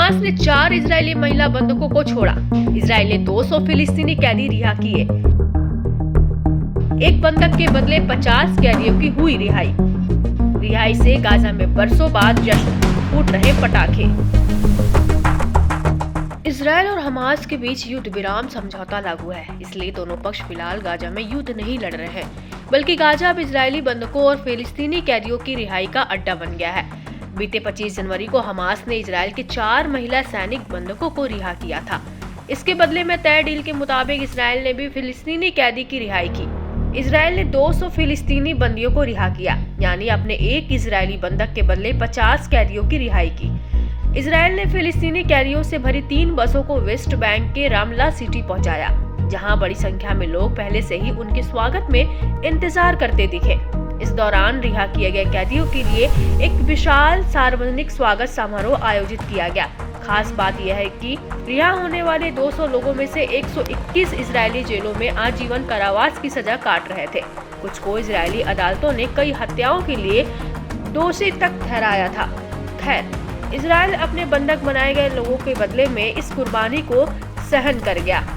Hamas ने 4 Israeli महिला बंधकों को छोड़ा। इजराइल ने 200 फिलिस्तीनी कैदी रिहा किए। एक बंधक के बदले 50 कैदियों की हुई रिहाई से गाजा में बरसों बाद जश्न, फूट रहे पटाखे। इजराइल और हमास के बीच युद्ध विराम समझौता लागू है, इसलिए दोनों पक्ष फिलहाल गाजा में युद्ध नहीं लड़ रहे हैं, बल्कि गाजा अब इजरायली बंधकों और फिलिस्तीनी कैदियों की रिहाई का अड्डा बन गया है। बीते 25 जनवरी को हमास ने इजराइल के 4 महिला सैनिक बंधकों को रिहा किया था। इसके बदले में तय डील के मुताबिक इजराइल ने भी फिलिस्तीनी कैदी की रिहाई की। इजराइल ने 200 फिलिस्तीनी बंदियों को रिहा किया, यानी अपने एक इजरायली बंधक के बदले 50 कैदियों की रिहाई की। इजराइल ने फिलिस्तीनी कैदियों से भरी 3 बसों को वेस्ट बैंक के रामला सिटी पहुंचाया, जहां बड़ी संख्या में लोग पहले से ही उनके स्वागत में इंतजार करते दिखे। इस दौरान रिहा किए गए कैदियों के लिए एक विशाल सार्वजनिक स्वागत समारोह आयोजित किया गया। खास बात यह है कि रिहा होने वाले 200 लोगों में से 121 इजरायली जेलों में आजीवन कारावास की सजा काट रहे थे। कुछ को इजरायली अदालतों ने कई हत्याओं के लिए दोषी तक ठहराया था। खैर, इजराइल अपने बंधक बनाए गए लोगों के बदले में इस कुर्बानी को सहन कर गया।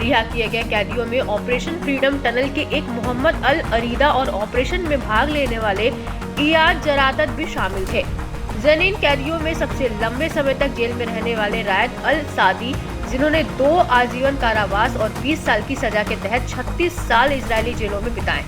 रिहा किए गए कैदियों में ऑपरेशन फ्रीडम टनल के एक मोहम्मद अल अरीदा और ऑपरेशन में भाग लेने वाले इयाद जरातत भी शामिल थे। जनीन कैदियों में सबसे लंबे समय तक जेल में रहने वाले रायत अल सादी, जिन्होंने 2 आजीवन कारावास और 20 साल की सजा के तहत 36 साल इजरायली जेलों में बिताए।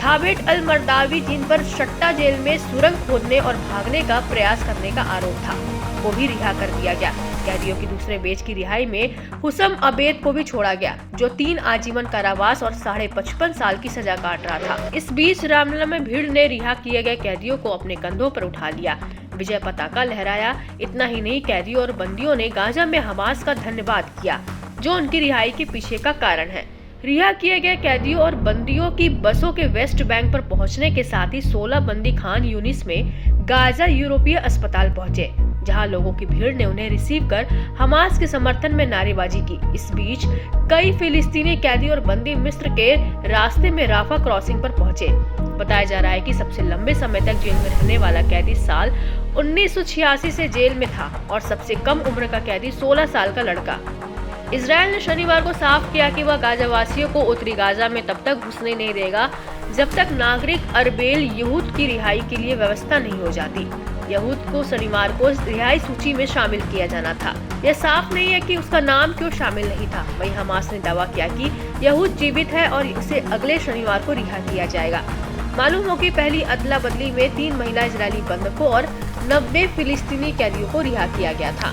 थाबेट अल मर्दावी, जिन पर शट्टा जेल में सुरंग खोदने और भागने का प्रयास करने का आरोप था, वो भी रिहा कर दिया गया। कैदियों की दूसरे बैच की रिहाई में हुसम अबेद को भी छोड़ा गया, जो 3 आजीवन कारावास और 55.5 साल की सजा काट रहा था। इस बीच रामलला में भीड़ ने रिहा किए गए कैदियों को अपने कंधों पर उठा लिया, विजय पताका लहराया। इतना ही नहीं, कैदियों और बंदियों ने गाजा में हमास का धन्यवाद किया, जो उनकी रिहाई के पीछे का कारण है। रिहा किए गए कैदियों और बंदियों की बसों के वेस्ट बैंक पर पहुंचने के साथ ही 16 बंदी खान यूनिस में गाजा यूरोपीय अस्पताल पहुंचे, जहां लोगों की भीड़ ने उन्हें रिसीव कर हमास के समर्थन में नारेबाजी की। इस बीच कई फिलिस्तीनी कैदी और बंदी मिस्र के रास्ते में राफा क्रॉसिंग पर पहुंचे। बताया जा रहा है कि सबसे लंबे समय तक जेल में रहने वाला कैदी साल 1986 से जेल में था और सबसे कम उम्र का कैदी 16 साल का लड़का। इजराइल ने शनिवार को साफ किया कि वह गाजा वासियों को उत्तरी गाजा में तब तक घुसने नहीं देगा जब तक नागरिक अरबेल यहूद की रिहाई के लिए व्यवस्था नहीं हो जाती। यहूद को शनिवार को रिहाई सूची में शामिल किया जाना था। यह साफ नहीं है कि उसका नाम क्यों शामिल नहीं था। वहीं हमास ने दावा किया कि यहूद जीवित है और उसे अगले शनिवार को रिहा किया जाएगा। मालूम हो कि पहली अदला बदली में 3 महिला इजरायली बंधकों और 90 फिलिस्तीनी कैदियों को रिहा किया गया था।